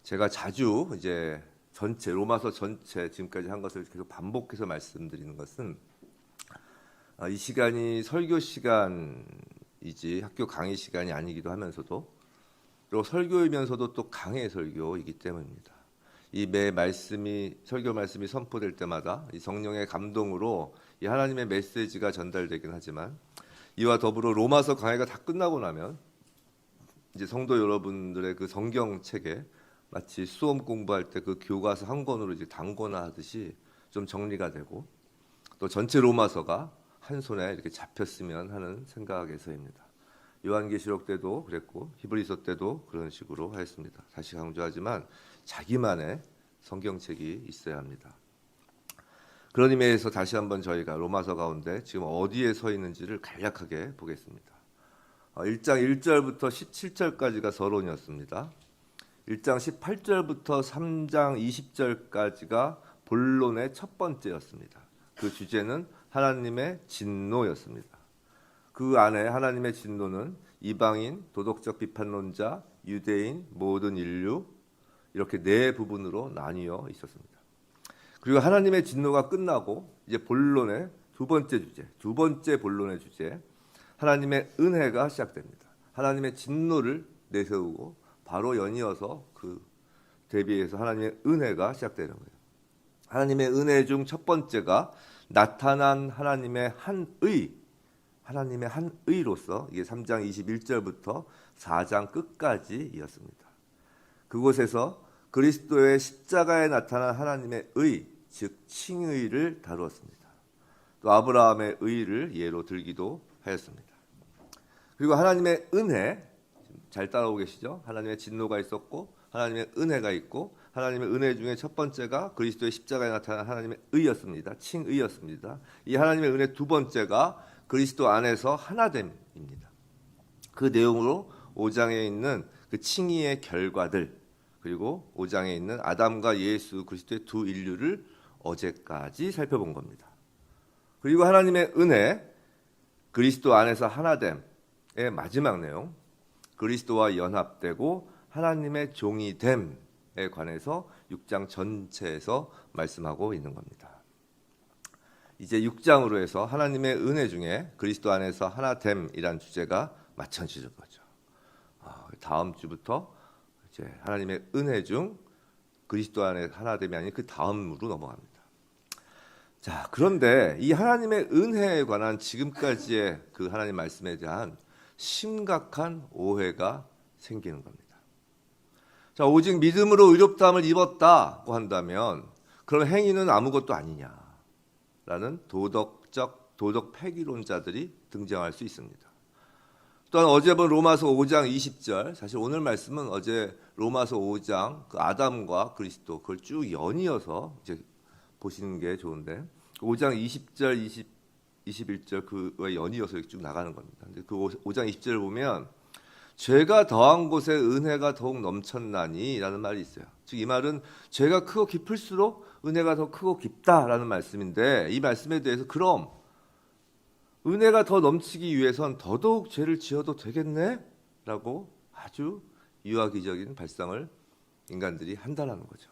제가 자주 이제 로마서 전체 지금까지 한 것을 계속 반복해서 말씀드리는 것은 이 시간이 설교 시간이지 학교 강의 시간이 아니기도 하면서도, 그리고 설교이면서도 또 강해 설교이기 때문입니다. 이 매 말씀이, 설교 말씀이 선포될 때마다 이 성령의 감동으로 이 하나님의 메시지가 전달되긴 하지만, 이와 더불어 로마서 강해가 다 끝나고 나면 이제 성도 여러분들의 그 성경책에 마치 수험 공부할 때 그 교과서 한 권으로 이제 단권화 하듯이 좀 정리가 되고, 또 전체 로마서가 한 손에 이렇게 잡혔으면 하는 생각에서입니다. 요한계시록 때도 그랬고 히브리서 때도 그런 식으로 하였습니다. 다시 강조하지만 자기만의 성경책이 있어야 합니다. 그런 의미에서 다시 한번 저희가 로마서 가운데 지금 어디에 서 있는지를 간략하게 보겠습니다. 1장 1절부터 17절까지가 서론이었습니다. 1장 18절부터 3장 20절까지가 본론의 첫 번째였습니다. 그 주제는 하나님의 진노였습니다. 그 안에 하나님의 진노는 이방인, 도덕적 비판론자, 유대인, 모든 인류, 이렇게 네 부분으로 나뉘어 있었습니다. 그리고 하나님의 진노가 끝나고 이제 본론의 두 번째 본론의 주제, 하나님의 은혜가 시작됩니다. 하나님의 진노를 내세우고 바로 연이어서 그 대비해서 하나님의 은혜가 시작되는 거예요. 하나님의 은혜 중 첫 번째가 나타난 하나님의 한 의로서, 이게 3장 21절부터 4장 끝까지 이었습니다. 그곳에서 그리스도의 십자가에 나타난 하나님의 의, 즉 칭의를 다루었습니다. 또 아브라함의 의를 예로 들기도 하였습니다. 그리고 하나님의 은혜, 잘 따라오고 계시죠? 하나님의 진노가 있었고 하나님의 은혜가 있고, 하나님의 은혜 중에 첫 번째가 그리스도의 십자가에 나타난 하나님의 의였습니다. 칭의였습니다. 이 하나님의 은혜 두 번째가 그리스도 안에서 하나됨입니다. 그 내용으로 5장에 있는 그 칭의의 결과들, 그리고 5장에 있는 아담과 예수 그리스도의 두 인류를 어제까지 살펴본 겁니다. 그리고 하나님의 은혜, 그리스도 안에서 하나됨의 마지막 내용, 그리스도와 연합되고 하나님의 종이 됨에 관해서 6장 전체에서 말씀하고 있는 겁니다. 이제 6장으로 해서 하나님의 은혜 중에 그리스도 안에서 하나됨이란 주제가 마찬가지인 거죠. 다음 주부터 이제 하나님의 은혜 중 그리스도 안에 하나됨이 아닌 그 다음으로 넘어갑니다. 자, 그런데 이 하나님의 은혜에 관한 지금까지의 그 하나님 말씀에 대한 심각한 오해가 생기는 겁니다. 자, 오직 믿음으로 의롭다함을 입었다고 한다면 그럼 행위는 아무것도 아니냐라는 도덕 폐기론자들이 등장할 수 있습니다. 또한 어제 본 로마서 5장 20절, 사실 오늘 말씀은 어제 로마서 5장 그 아담과 그리스도 그걸 쭉 연이어서 이제 보시는 게 좋은데, 5장 20절, 21절 그에 연이어서 쭉 나가는 겁니다. 근데 그 5장 20절을 보면 죄가 더한 곳에 은혜가 더욱 넘쳤나니 라는 말이 있어요. 즉 이 말은 죄가 크고 깊을수록 은혜가 더 크고 깊다라는 말씀인데, 이 말씀에 대해서 그럼 은혜가 더 넘치기 위해선 더더욱 죄를 지어도 되겠네? 라고 아주 유아기적인 발상을 인간들이 한다는 거죠.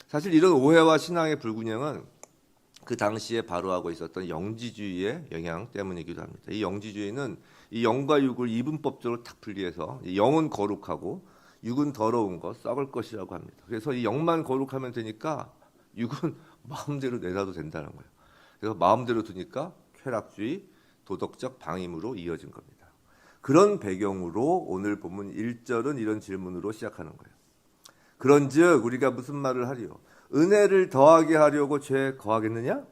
사실 이런 오해와 신앙의 불균형은 그 당시에 바로하고 있었던 영지주의의 영향 때문이기도 합니다. 이 영지주의는 이 영과 육을 이분법적으로 딱 분리해서 영은 거룩하고 육은 더러운 것, 썩을 것이라고 합니다. 그래서 이 영만 거룩하면 되니까 육은 마음대로 내놔도 된다는 거예요. 그래서 마음대로 두니까 쾌락주의, 도덕적 방임으로 이어진 겁니다. 그런 배경으로 오늘 본문 1절은 이런 질문으로 시작하는 거예요. 그런즉 우리가 무슨 말을 하리요? 은혜를 더하게 하려고 죄 거하겠느냐?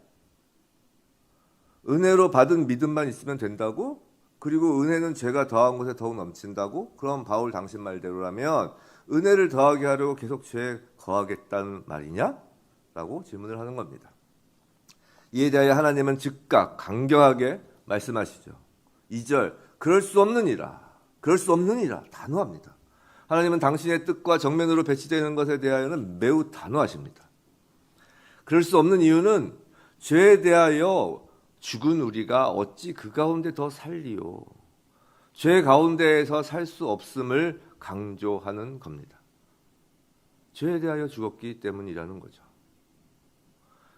은혜로 받은 믿음만 있으면 된다고? 그리고 은혜는 죄가 더한 곳에 더욱 넘친다고? 그럼 바울 당신 말대로라면 은혜를 더하게 하려고 계속 죄 거하겠다는 말이냐? 라고 질문을 하는 겁니다. 이에 대하여 하나님은 즉각 강경하게 말씀하시죠. 2절, 그럴 수 없느니라 단호합니다. 하나님은 당신의 뜻과 정면으로 배치되는 것에 대하여는 매우 단호하십니다. 그럴 수 없는 이유는 죄에 대하여 죽은 우리가 어찌 그 가운데 더 살리요. 죄 가운데에서 살 수 없음을 강조하는 겁니다. 죄에 대하여 죽었기 때문이라는 거죠.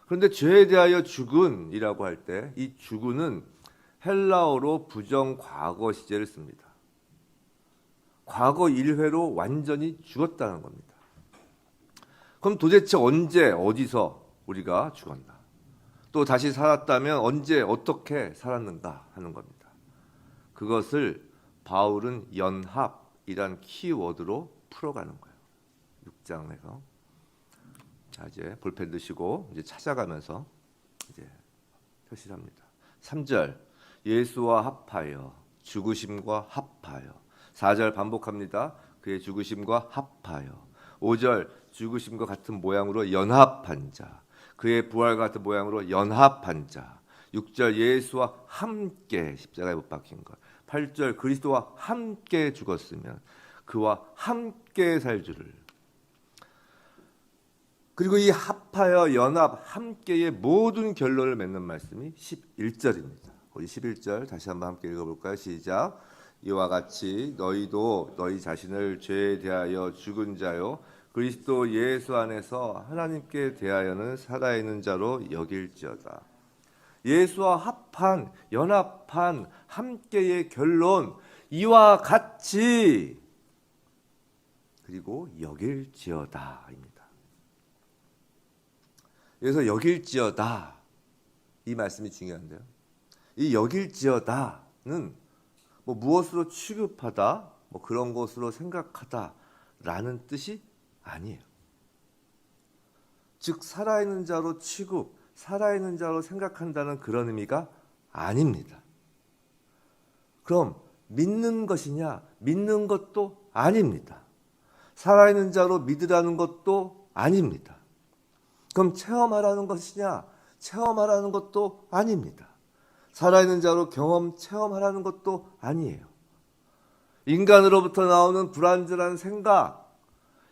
그런데 죄에 대하여 죽은이라고 할 때 이 죽은은 헬라어로 부정과거 시제를 씁니다. 과거 1회로 완전히 죽었다는 겁니다. 그럼 도대체 언제 어디서 우리가 죽었나? 또 다시 살았다면 언제 어떻게 살았는가 하는 겁니다. 그것을 바울은 연합이란 키워드로 풀어가는 거예요. 6장에서. 자, 이제 볼펜 드시고 이제 찾아가면서 이제 표시를 합니다. 3절 예수와 합하여 죽으심과 합하여. 4절 반복합니다. 그의 죽으심과 합하여. 5절 죽으심과 같은 모양으로 연합한 자. 그의 부활과 같은 모양으로 연합한 자. 6절 예수와 함께 십자가에 못 박힌 것. 8절 그리스도와 함께 죽었으면 그와 함께 살 줄을. 그리고 이 합하여 연합 함께의 모든 결론을 맺는 말씀이 11절입니다. 우리 11절 다시 한번 함께 읽어볼까요? 시작. 이와 같이 너희도 너희 자신을 죄에 대하여 죽은 자요 그리스도 예수 안에서 하나님께 대하여는 살아있는 자로 여길지어다. 예수와 합한 연합한 함께의 결론 이와 같이 그리고 여길지어다입니다. 그래서 여길지어다 이 말씀이 중요한데요. 이 여길지어다는 뭐 무엇으로 취급하다 뭐 그런 것으로 생각하다라는 뜻이 아니에요. 즉 살아있는 자로 취급, 살아있는 자로 생각한다는 그런 의미가 아닙니다. 그럼 믿는 것이냐? 믿는 것도 아닙니다. 살아있는 자로 믿으라는 것도 아닙니다. 그럼 체험하라는 것이냐? 체험하라는 것도 아닙니다. 살아있는 자로 경험, 체험하라는 것도 아니에요. 인간으로부터 나오는 불완전한 생각,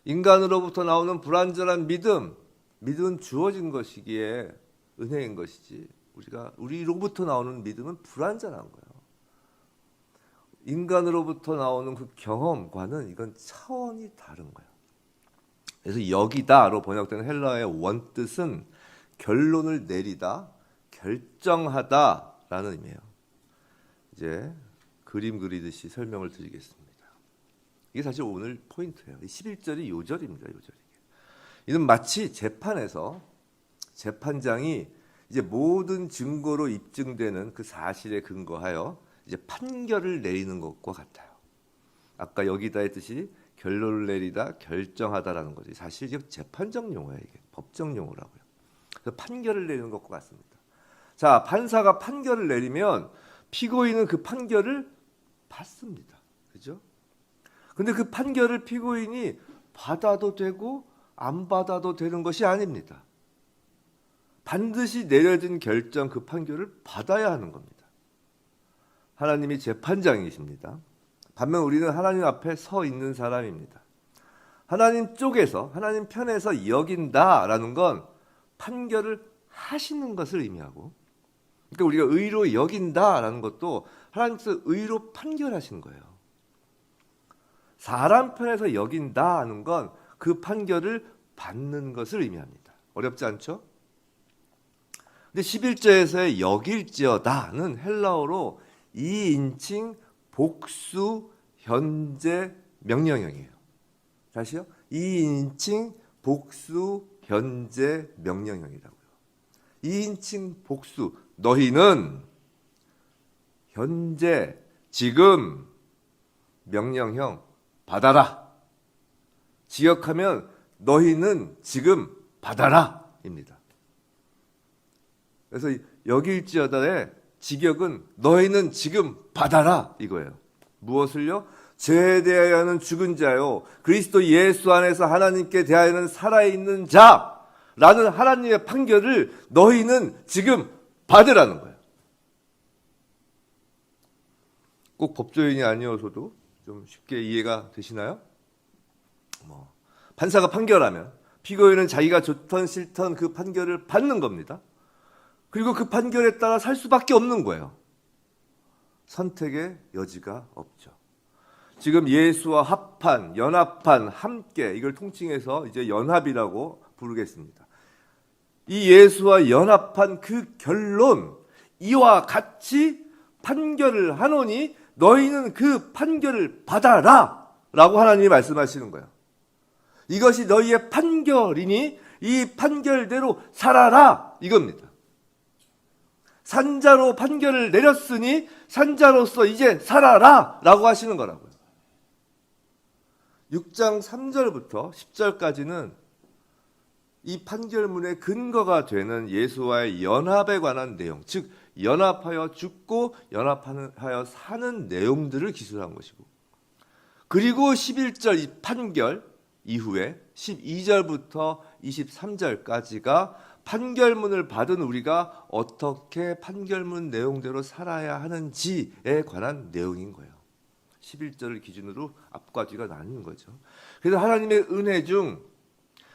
인간으로부터 나오는 불완전한 믿음은 주어진 것이기에 은혜인 것이지 우리로부터 나오는 믿음은 불완전한 거예요. 인간으로부터 나오는 그 경험과는 이건 차원이 다른 거예요. 그래서 여기다로 번역된 헬라어의 원뜻은 결론을 내리다, 결정하다라는 의미예요. 이제 그림 그리듯이 설명을 드리겠습니다. 이게 사실 오늘 포인트예요. 11절이 요절입니다. 요절이. 이는 마치 재판에서 재판장이 이제 모든 증거로 입증되는 그 사실에 근거하여 이제 판결을 내리는 것과 같아요. 아까 여기다 했듯이 결론을 내리다, 결정하다라는 거지. 사실 이게 재판적 용어예요. 이게 법적 용어라고요. 그래서 판결을 내리는 것과 같습니다. 자, 판사가 판결을 내리면 피고인은 그 판결을 받습니다. 그죠? 근데 그 판결을 피고인이 받아도 되고 안 받아도 되는 것이 아닙니다. 반드시 내려진 결정, 그 판결을 받아야 하는 겁니다. 하나님이 재판장이십니다. 반면 우리는 하나님 앞에 서 있는 사람입니다. 하나님 쪽에서, 하나님 편에서 여긴다라는 건 판결을 하시는 것을 의미하고, 그러니까 우리가 의로 여긴다라는 것도 하나님께서 의로 판결하신 거예요. 사람 편에서 여긴다는 건 그 판결을 받는 것을 의미합니다. 어렵지 않죠? 근데 11절에서의 여길지어다는 헬라어로 이인칭 복수 현재 명령형이에요. 다시요. 이인칭 복수 현재 명령형이라고요. 이인칭 복수. 너희는 현재 지금 명령형 받아라. 지역하면 너희는 지금 받아라 입니다. 그래서 여길지어다의 직역은 너희는 지금 받아라 이거예요. 무엇을요? 죄에 대하여는 죽은 자요 그리스도 예수 안에서 하나님께 대하여는 살아있는 자라는 하나님의 판결을 너희는 지금 받으라는 거예요. 꼭 법조인이 아니어서도 좀 쉽게 이해가 되시나요? 판사가 판결하면 피고인은 자기가 좋던 싫던 그 판결을 받는 겁니다. 그리고 그 판결에 따라 살 수밖에 없는 거예요. 선택의 여지가 없죠. 지금 예수와 합한, 연합한, 함께 이걸 통칭해서 이제 연합이라고 부르겠습니다. 이 예수와 연합한 그 결론, 이와 같이 판결을 하노니 너희는 그 판결을 받아라 라고 하나님이 말씀하시는 거예요. 이것이 너희의 판결이니 이 판결대로 살아라 이겁니다. 산자로 판결을 내렸으니 산자로서 이제 살아라 라고 하시는 거라고요. 6장 3절부터 10절까지는 이 판결문의 근거가 되는 예수와의 연합에 관한 내용, 즉 연합하여 죽고 연합하여 사는 내용들을 기술한 것이고, 그리고 11절 이 판결 이후에 12절부터 23절까지가 판결문을 받은 우리가 어떻게 판결문 내용대로 살아야 하는지에 관한 내용인 거예요. 11절을 기준으로 앞과 뒤가 나뉘는 거죠. 그래서 하나님의 은혜 중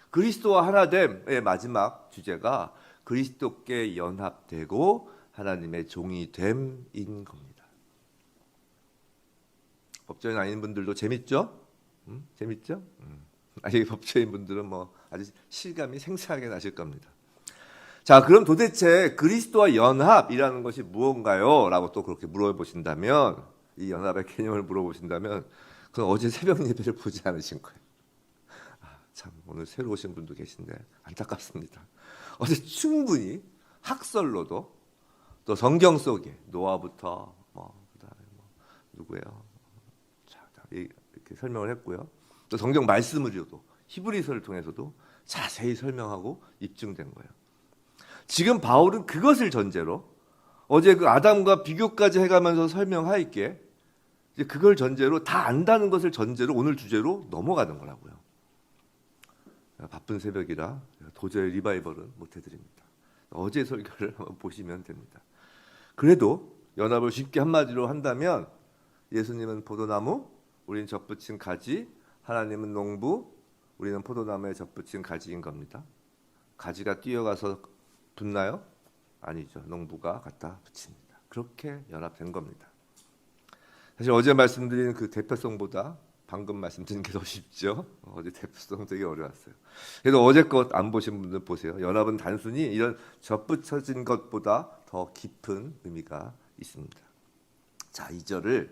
그리스도와 하나됨의 마지막 주제가 그리스도께 연합되고 하나님의 종이 됨인 겁니다. 법조인 아닌 분들도 재밌죠? 재밌죠? 아직 법조인 분들은 뭐 아주 실감이 생생하게 나실 겁니다. 자, 그럼 도대체 그리스도와 연합이라는 것이 무언가요? 라고 또 그렇게 물어보신다면, 이 연합의 개념을 물어보신다면 그건 어제 새벽 예배를 보지 않으신 거예요. 참 오늘 새로 오신 분도 계신데 안타깝습니다. 어제 충분히 학설로도 또 성경 속에 노아부터 그다음에 누구예요? 자, 이렇게 설명을 했고요. 또 성경 말씀으로도 히브리서를 통해서도 자세히 설명하고 입증된 거예요. 지금 바울은 그것을 전제로 어제 그 아담과 비교까지 해가면서 설명할게 이제 그걸 전제로 다 안다는 것을 전제로 오늘 주제로 넘어가는 거라고요. 바쁜 새벽이라 도저히 리바이벌은 못 해드립니다. 어제 설교를 한번 보시면 됩니다. 그래도 연합을 쉽게 한마디로 한다면 예수님은 포도나무, 우리는 접붙인 가지, 하나님은 농부, 우리는 포도나무에 접붙인 가지인 겁니다. 가지가 뛰어가서 붙나요? 아니죠. 농부가 갖다 붙입니다. 그렇게 연합된 겁니다. 사실 어제 말씀드린 그 대표성보다 방금 말씀드린 게 더 쉽죠. 어제 대표성 되게 어려웠어요. 그래도 어제 것 안 보신 분들 보세요. 연합은 단순히 이런 접붙여진 것보다 더 깊은 의미가 있습니다. 자, 2절을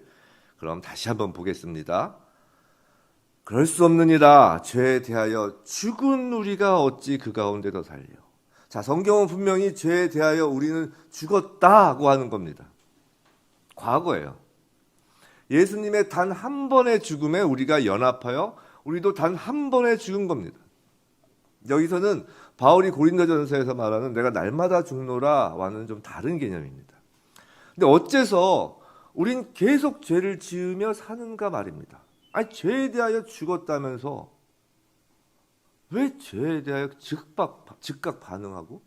그럼 다시 한번 보겠습니다. 그럴 수 없느니라 죄에 대하여 죽은 우리가 어찌 그 가운데 더 살려. 자, 성경은 분명히 죄에 대하여 우리는 죽었다고 하는 겁니다. 과거예요. 예수님의 단 한 번의 죽음에 우리가 연합하여 우리도 단 한 번의 죽은 겁니다. 여기서는 바울이 고린도전서에서 말하는 내가 날마다 죽노라와는 좀 다른 개념입니다. 근데 어째서 우린 계속 죄를 지으며 사는가 말입니다. 아니, 죄에 대하여 죽었다면서 왜 죄에 대하여 즉각 반응하고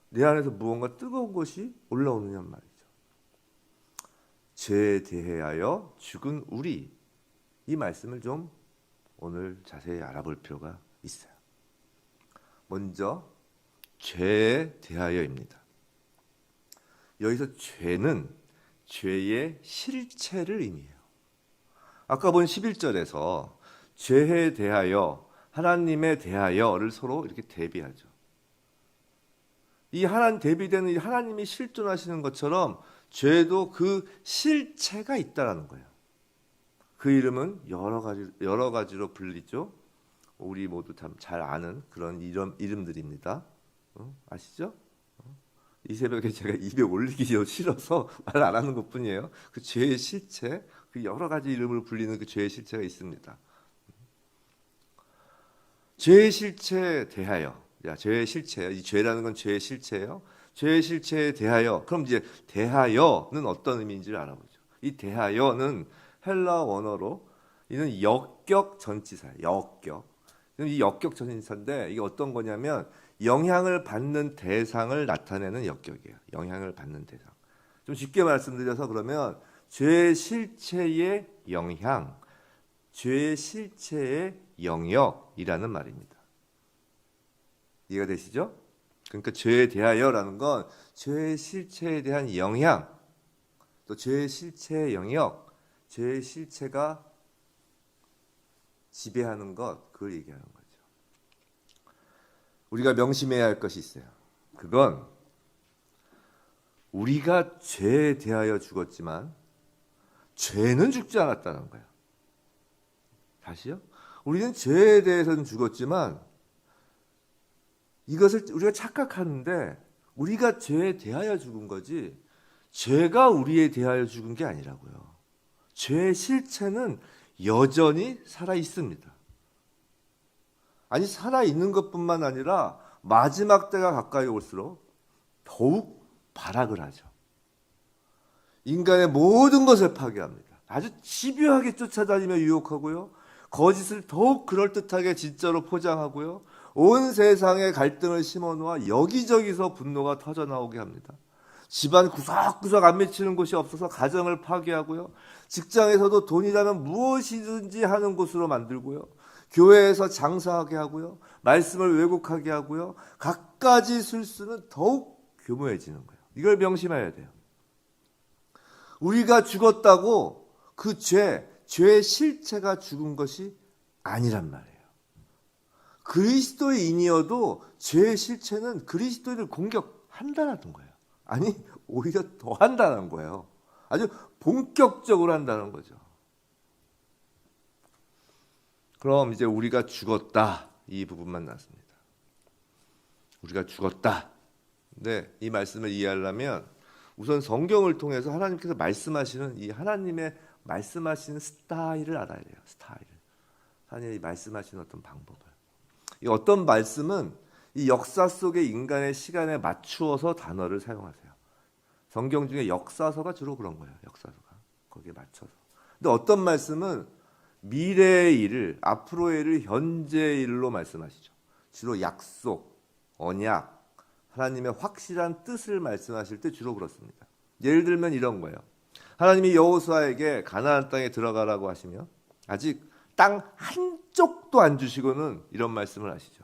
내 안에서 무언가 뜨거운 것이 올라오느냐 말이죠. 죄에 대하여 죽은 우리, 이 말씀을 좀 오늘 자세히 알아볼 필요가 있어요. 먼저 죄에 대하여입니다. 여기서 죄는 죄의 실체를 의미해요. 아까 본 11절에서 죄에 대하여, 하나님에 대하여를 서로 이렇게 대비하죠. 이 하나님 대비되는 이 하나님이 실존하시는 것처럼 죄도 그 실체가 있다라는 거예요. 그 이름은 여러 가지로 불리죠. 우리 모두 참 잘 아는 그런 이름들입니다. 아시죠? 이 새벽에 제가 입에 올리기 싫어서 말 안 하는 것뿐이에요. 그 죄의 실체, 그 여러 가지 이름을 불리는 그 죄의 실체가 있습니다. 죄의 실체에 대하여, 죄의 실체예요. 이 죄라는 건 죄의 실체예요. 죄의 실체에 대하여. 그럼 이제 대하여는 어떤 의미인지를 알아보죠. 이 대하여는 헬라 원어로 이는 역격 전치사예요. 역격. 이 역격 전치사인데 이게 어떤 거냐면 영향을 받는 대상을 나타내는 역격이에요. 영향을 받는 대상. 좀 쉽게 말씀드려서 그러면 죄의 실체의 영향, 죄의 실체의 영역이라는 말입니다. 이해가 되시죠? 그러니까 죄에 대하여라는 건 죄의 실체에 대한 영향, 또 죄의 실체의 영역, 죄의 실체가 지배하는 것, 그걸 얘기하는 거죠. 우리가 명심해야 할 것이 있어요. 그건 우리가 죄에 대하여 죽었지만 죄는 죽지 않았다는 거예요. 다시요? 우리는 죄에 대해서는 죽었지만 이것을 우리가 착각하는데 우리가 죄에 대하여 죽은 거지 죄가 우리에 대하여 죽은 게 아니라고요. 죄의 실체는 여전히 살아 있습니다. 아니, 살아 있는 것뿐만 아니라 마지막 때가 가까이 올수록 더욱 발악을 하죠. 인간의 모든 것을 파괴합니다. 아주 집요하게 쫓아다니며 유혹하고요. 거짓을 더욱 그럴듯하게 진짜로 포장하고요. 온 세상에 갈등을 심어놓아 여기저기서 분노가 터져나오게 합니다. 집안 구석구석 안 맺히는 곳이 없어서 가정을 파괴하고요. 직장에서도 돈이라면 무엇이든지 하는 곳으로 만들고요. 교회에서 장사하게 하고요. 말씀을 왜곡하게 하고요. 갖가지 술수는 더욱 교묘해지는 거예요. 이걸 명심해야 돼요. 우리가 죽었다고 그 죄의 실체가 죽은 것이 아니란 말이에요. 그리스도인이어도 죄의 실체는 그리스도인을 공격한다는 거예요. 아니, 오히려 더 한다는 거예요. 아주 본격적으로 한다는 거죠. 그럼 이제 우리가 죽었다, 이 부분만 남습니다. 우리가 죽었다. 근데 이 말씀을 이해하려면 우선 성경을 통해서 하나님께서 말씀하시는 이 하나님의 말씀하시는 스타일을 알아야 돼요. 스타일. 하나님이 말씀하시는 어떤 방법을. 이 어떤 말씀은 이 역사 속의 인간의 시간에 맞추어서 단어를 사용하세요. 성경 중에 역사서가 주로 그런 거예요. 역사서가. 거기에 맞춰서. 근데 어떤 말씀은 미래의 일을, 앞으로의 일을 현재의 일로 말씀하시죠. 주로 약속, 언약, 하나님의 확실한 뜻을 말씀하실 때 주로 그렇습니다. 예를 들면 이런 거예요. 하나님이 여호수아에게 가나안 땅에 들어가라고 하시며 아직 땅 한쪽도 안 주시고는 이런 말씀을 하시죠.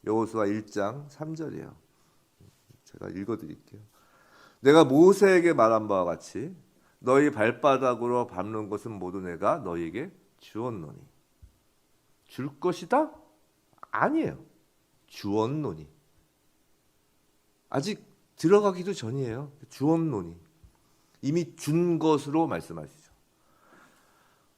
여호수아 1장 3절이에요. 제가 읽어드릴게요. 내가 모세에게 말한 바와 같이 너희 발바닥으로 밟는 것은 모두 내가 너희에게 주었노니. 줄 것이다? 아니에요. 주었노니. 아직 들어가기도 전이에요. 주었노니. 이미 준 것으로 말씀하시죠.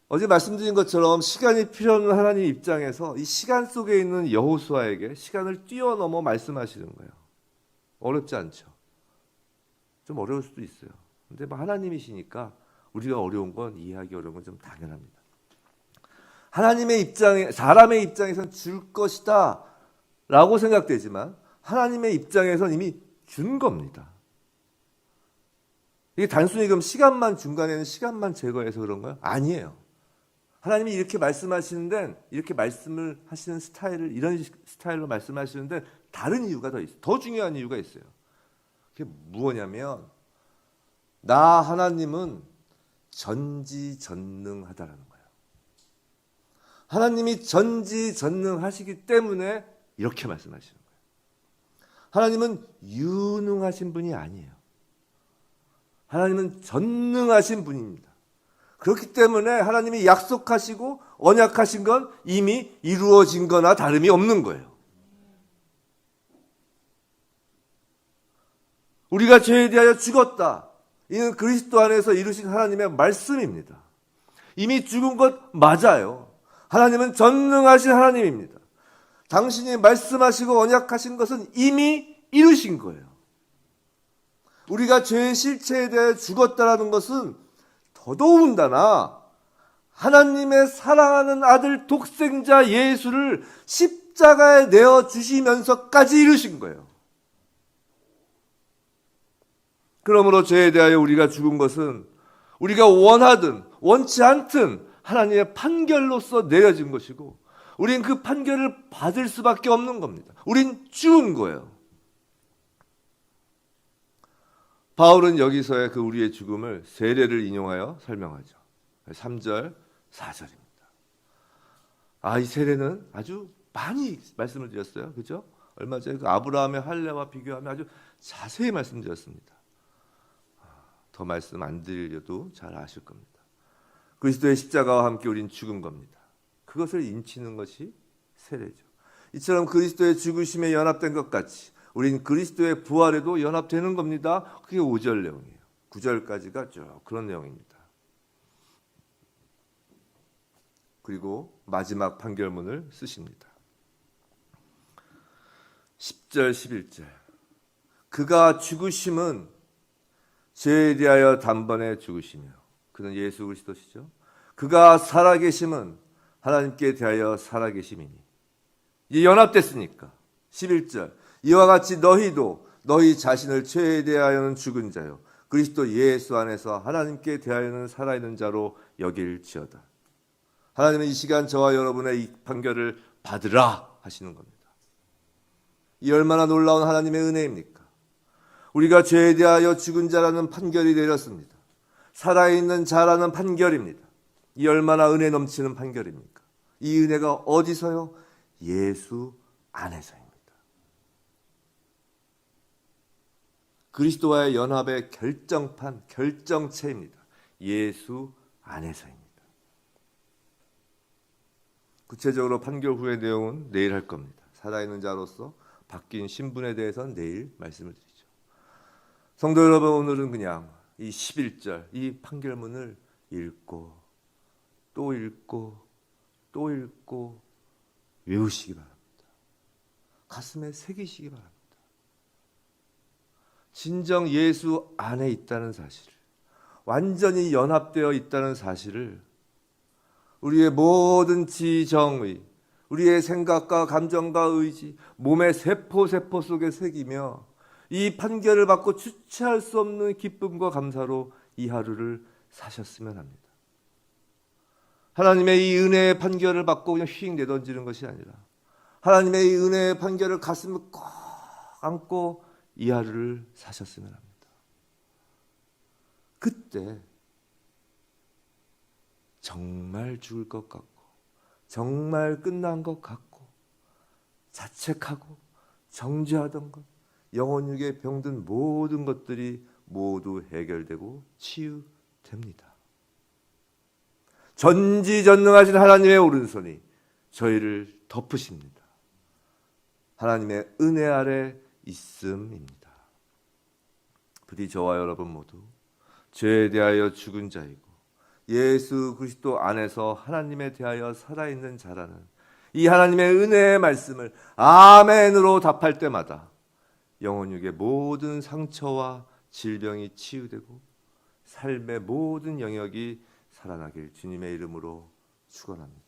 어제 말씀드린 것처럼 시간이 필요한 하나님 입장에서 이 시간 속에 있는 여호수아에게 시간을 뛰어넘어 말씀하시는 거예요. 어렵지 않죠. 좀 어려울 수도 있어요. 근데 뭐 하나님이시니까 우리가 어려운 건 이해하기 어려운 건 좀 당연합니다. 하나님의 입장에, 사람의 입장에선 줄 것이다 라고 생각되지만 하나님의 입장에선 이미 준 겁니다. 이게 단순히 그럼 시간만 중간에는 시간만 제거해서 그런가요? 아니에요. 하나님이 이렇게 말씀하시는데 이렇게 말씀을 하시는 스타일을 이런 스타일로 말씀하시는데 다른 이유가 더 있어요. 더 중요한 이유가 있어요. 그게 무엇냐면 나 하나님은 전지전능하다라는 거예요. 하나님이 전지전능하시기 때문에 이렇게 말씀하시는 거예요. 하나님은 유능하신 분이 아니에요. 하나님은 전능하신 분입니다. 그렇기 때문에 하나님이 약속하시고 언약하신 건 이미 이루어진 거나 다름이 없는 거예요. 우리가 죄에 대하여 죽었다. 이는 그리스도 안에서 이루신 하나님의 말씀입니다. 이미 죽은 것 맞아요. 하나님은 전능하신 하나님입니다. 당신이 말씀하시고 언약하신 것은 이미 이루신 거예요. 우리가 죄의 실체에 대해 죽었다라는 것은 더더군다나 하나님의 사랑하는 아들 독생자 예수를 십자가에 내어 주시면서까지 이루신 거예요. 그러므로 죄에 대하여 우리가 죽은 것은 우리가 원하든 원치 않든 하나님의 판결로서 내려진 것이고 우린 그 판결을 받을 수밖에 없는 겁니다. 우린 죽은 거예요. 바울은 여기서의 그 우리의 죽음을 세례를 인용하여 설명하죠. 3절, 4절입니다. 이 세례는 아주 많이 말씀을 드렸어요. 그죠? 얼마 전에 그 아브라함의 할례와 비교하며 아주 자세히 말씀드렸습니다. 더 말씀 안 드려도 잘 아실 겁니다. 그리스도의 십자가와 함께 우린 죽은 겁니다. 그것을 인치는 것이 세례죠. 이처럼 그리스도의 죽으심에 연합된 것 같이 우린 그리스도의 부활에도 연합되는 겁니다. 그게 5절 내용이에요. 9절까지가 쭉 그런 내용입니다. 그리고 마지막 판결문을 쓰십니다. 10절 11절 그가 죽으심은 죄에 대하여 단번에 죽으시며 그는 예수 그리스도시죠. 그가 살아계심은 하나님께 대하여 살아계심이니 이 연합됐으니까 11절 이와 같이 너희도 너희 자신을 죄에 대하여는 죽은 자요 그리스도 예수 안에서 하나님께 대하여는 살아있는 자로 여길지어다. 하나님은 이 시간 저와 여러분의 이 판결을 받으라 하시는 겁니다. 이 얼마나 놀라운 하나님의 은혜입니까? 우리가 죄에 대하여 죽은 자라는 판결이 내렸습니다. 살아있는 자라는 판결입니다. 이 얼마나 은혜 넘치는 판결입니까? 이 은혜가 어디서요? 예수 안에서입니다. 그리스도와의 연합의 결정판, 결정체입니다. 예수 안에서입니다. 구체적으로 판결 후의 내용은 내일 할 겁니다. 살아있는 자로서 바뀐 신분에 대해서는 내일 말씀을 드리죠. 성도 여러분, 오늘은 그냥 이 11절 이 판결문을 읽고 또 읽고 또 읽고 외우시기 바랍니다. 가슴에 새기시기 바랍니다. 진정 예수 안에 있다는 사실을, 완전히 연합되어 있다는 사실을 우리의 모든 지정의, 우리의 생각과 감정과 의지, 몸의 세포 속에 새기며 이 판결을 받고 주체할 수 없는 기쁨과 감사로 이 하루를 사셨으면 합니다. 하나님의 이 은혜의 판결을 받고 그냥 휙 내던지는 것이 아니라 하나님의 이 은혜의 판결을 가슴에 꼭 안고 이 하루를 사셨으면 합니다. 그때 정말 죽을 것 같고 정말 끝난 것 같고 자책하고 정죄하던 것, 영혼육에 병든 모든 것들이 모두 해결되고 치유됩니다. 전지전능하신 하나님의 오른손이 저희를 덮으십니다. 하나님의 은혜 아래 있음입니다. 부디 저와 여러분 모두 죄에 대하여 죽은 자이고 예수 그리스도 안에서 하나님에 대하여 살아있는 자라는 이 하나님의 은혜의 말씀을 아멘으로 답할 때마다 영혼육의 모든 상처와 질병이 치유되고 삶의 모든 영역이 살아나길 주님의 이름으로 축원합니다.